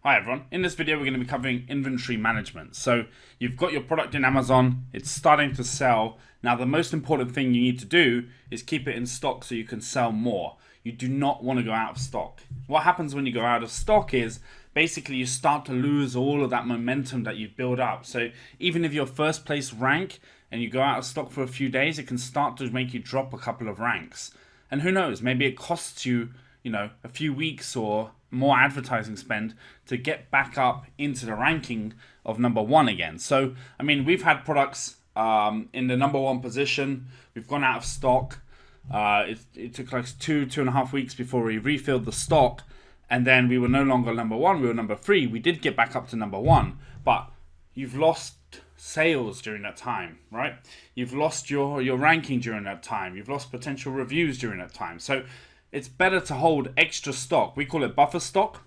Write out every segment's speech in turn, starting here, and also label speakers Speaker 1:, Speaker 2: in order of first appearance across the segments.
Speaker 1: Hi everyone, in this video we're going to be covering inventory management. So you've got your product in Amazon, it's starting to sell. Now the most important thing you need to do is keep it in stock so you can sell more. You do not want to go out of stock. What happens when you go out of stock is basically you start to lose all of that momentum that you've built up. So even if you're first place rank and you go out of stock for a few days, it can start to make you drop a couple of ranks. And who knows, maybe it costs you, a few weeks or more advertising spend to get back up into the ranking of #1 again. So, I mean, we've had products in the #1 position. We've gone out of stock. It took like two and a half weeks before we refilled the stock. And then we were no longer #1, we were #3. We did get back up to #1, but you've lost sales during that time, right? You've lost your ranking during that time. You've lost potential reviews during that time. So it's better to hold extra stock. We call it buffer stock.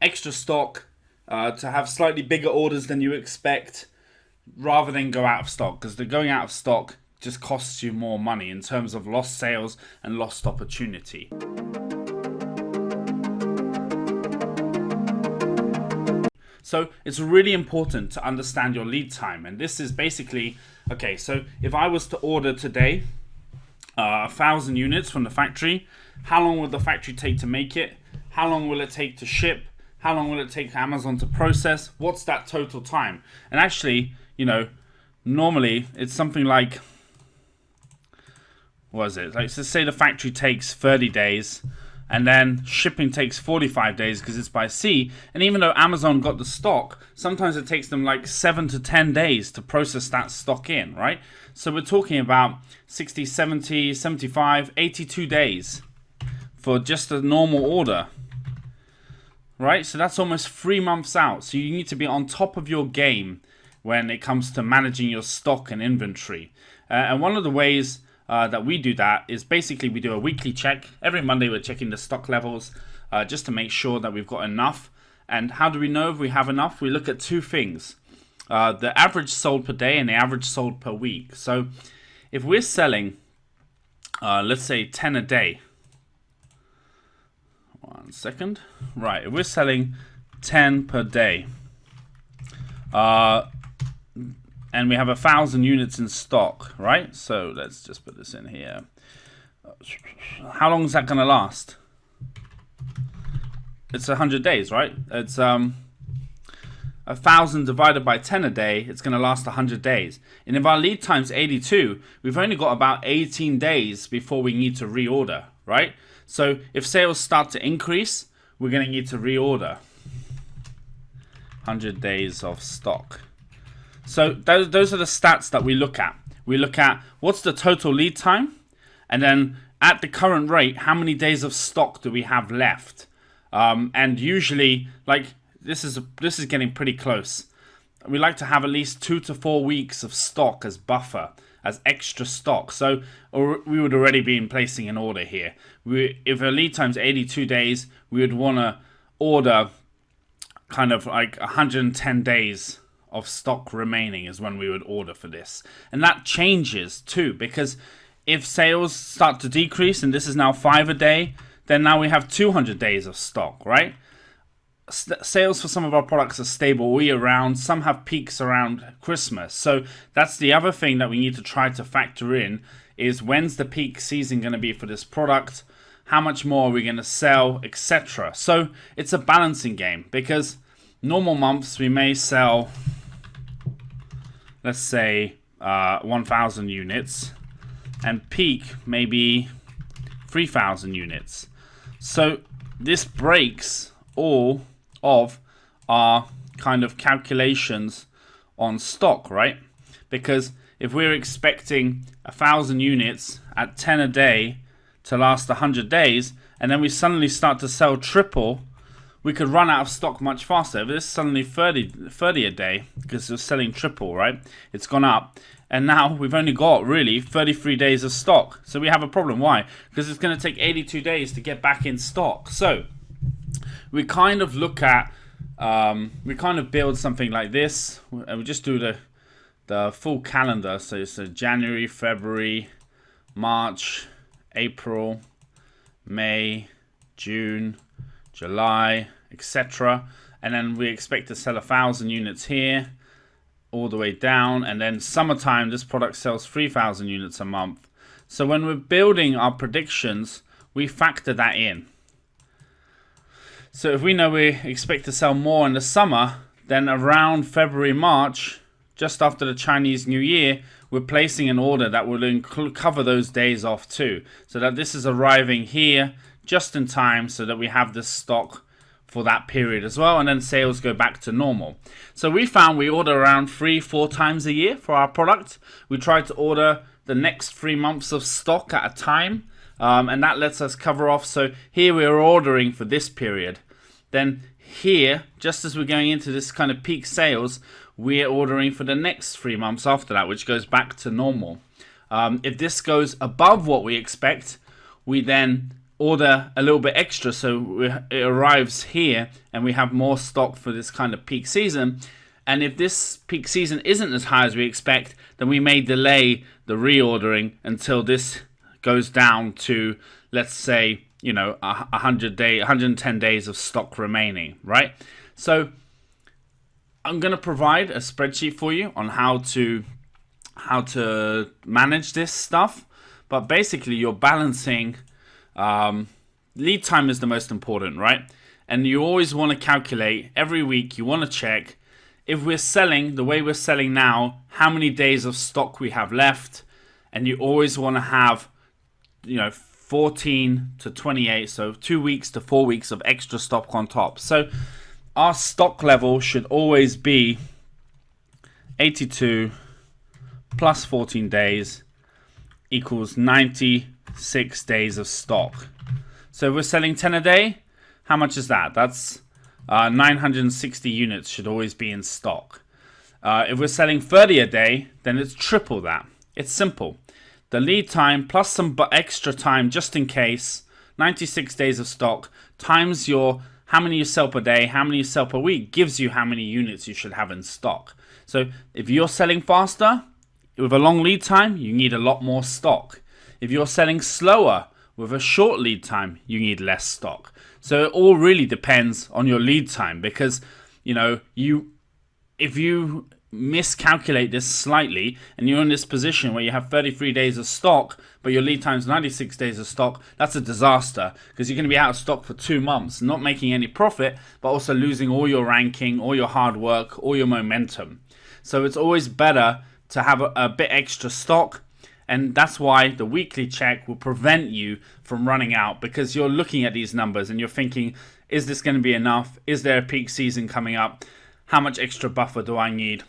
Speaker 1: Extra stock to have slightly bigger orders than you expect rather than go out of stock, because the going out of stock just costs you more money in terms of lost sales and lost opportunity. So it's really important to understand your lead time. And this is basically, okay, so if I was to order today 1,000 units from the factory, how long will the factory take to make it? How long will it take to ship? How long will it take Amazon to process? What's that total time? And actually, normally it's something like, what is it? Like, so say the factory takes 30 days and then shipping takes 45 days because it's by sea. And even though Amazon got the stock, sometimes it takes them like 7 to 10 days to process that stock in, right? So we're talking about 60, 70, 75, 82 days for just a normal order, right? So that's almost 3 months out. So you need to be on top of your game when it comes to managing your stock and inventory. And one of the ways that we do that is basically we do a weekly check. Every Monday we're checking the stock levels just to make sure that we've got enough. And how do we know if we have enough? We look at two things. The average sold per day and the average sold per week. So if we're selling, let's say 10 a day. 1 second. Right, if we're selling 10 per day. And we have 1,000 units in stock, right? So let's just put this in here. How long is that going to last? It's 100 days, right? It's 1,000 divided by 10 a day. It's going to last 100 days. And if our lead time's 82, we've only got about 18 days before we need to reorder, right? So if sales start to increase, we're going to need to reorder. 100 days of stock. So those are the stats that we look at. We look at what's the total lead time, and then at the current rate, how many days of stock do we have left? And usually, like this is getting pretty close. We like to have at least 2 to 4 weeks of stock as buffer, as extra stock. So we would already be placing an order here. If our lead time's 82 days, we would want to order kind of like 110 days of stock remaining is when we would order for this. And that changes too, because if sales start to decrease and this is now 5 a day, then now we have 200 days of stock, right? Sales for some of our products are stable all year round. Some have peaks around Christmas. So that's the other thing that we need to try to factor in, is when's the peak season going to be for this product? How much more are we going to sell, etc. So it's a balancing game, because normal months we may sell, let's say 1,000 units, and peak maybe 3,000 units. So this breaks all of our kind of calculations on stock, right? Because if we're expecting 1,000 units at 10 a day to last 100 days, and then we suddenly start to sell triple, we could run out of stock much faster. If this is suddenly 30 a day, because we're selling triple, right? It's gone up. And now we've only got really 33 days of stock. So we have a problem. Why? Because it's going to take 82 days to get back in stock. So we kind of look at, we kind of build something like this. And we just do the full calendar. So it's January, February, March, April, May, June, July, etc. And then we expect to sell 1,000 units here, all the way down. And then summertime, this product sells 3,000 units a month. So when we're building our predictions, we factor that in. So if we know we expect to sell more in the summer, then around February, March, just after the Chinese New Year, we're placing an order that will cover those days off too. So that this is arriving here just in time so that we have this stock for that period as well, and then sales go back to normal. So we found we order around 3-4 times a year for our product. We try to order the next 3 months of stock at a time, and that lets us cover off. So here we're ordering for this period. Then here, just as we're going into this kind of peak sales, we're ordering for the next 3 months after that, which goes back to normal. If this goes above what we expect, we then order a little bit extra, so it arrives here and we have more stock for this kind of peak season. And if this peak season isn't as high as we expect, then we may delay the reordering until this goes down to, let's say, 110 days of stock remaining, right? So I'm going to provide a spreadsheet for you on how to manage this stuff, but basically you're balancing. Lead time is the most important, right? And you always want to calculate every week. You want to check if we're selling the way we're selling now, how many days of stock we have left, and you always want to have 14 to 28, so 2 weeks to 4 weeks of extra stock on top. So our stock level should always be 82 plus 14 days equals 96 days of stock. So if we're selling 10 a day, how much is that? That's 960 units should always be in stock. If we're selling 30 a day, then it's triple that. It's simple. The lead time plus some extra time just in case, 96 days of stock, times your how many you sell per day, how many you sell per week, gives you how many units you should have in stock. So if you're selling faster, with a long lead time, you need a lot more stock. If you're selling slower, with a short lead time, you need less stock. So it all really depends on your lead time, because if you miscalculate this slightly and you're in this position where you have 33 days of stock but your lead time is 96 days of stock, that's a disaster, because you're going to be out of stock for 2 months, not making any profit, but also losing all your ranking, all your hard work, all your momentum. So it's always better to have a bit extra stock, and that's why the weekly check will prevent you from running out, because you're looking at these numbers and you're thinking, is this going to be enough? Is there a peak season coming up? How much extra buffer do I need?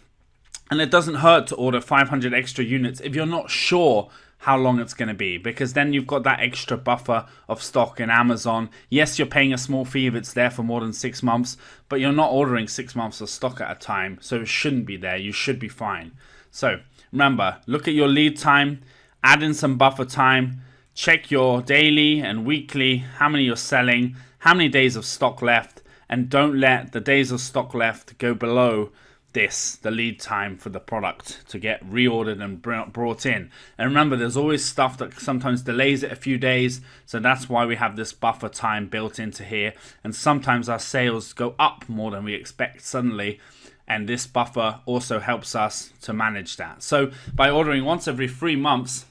Speaker 1: And it doesn't hurt to order 500 extra units if you're not sure how long it's going to be, because then you've got that extra buffer of stock in Amazon. Yes, you're paying a small fee if it's there for more than 6 months, but you're not ordering 6 months of stock at a time, so it shouldn't be there. You should be fine. So remember, look at your lead time, add in some buffer time, check your daily and weekly, how many you're selling, how many days of stock left, and don't let the days of stock left go below the lead time for the product to get reordered and brought in. And remember, there's always stuff that sometimes delays it a few days, so that's why we have this buffer time built into here. And sometimes our sales go up more than we expect suddenly, and this buffer also helps us to manage that. So by ordering once every 3 months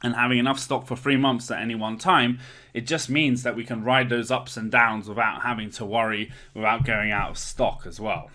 Speaker 1: and having enough stock for 3 months at any one time, it just means that we can ride those ups and downs without having to worry about going out of stock as well.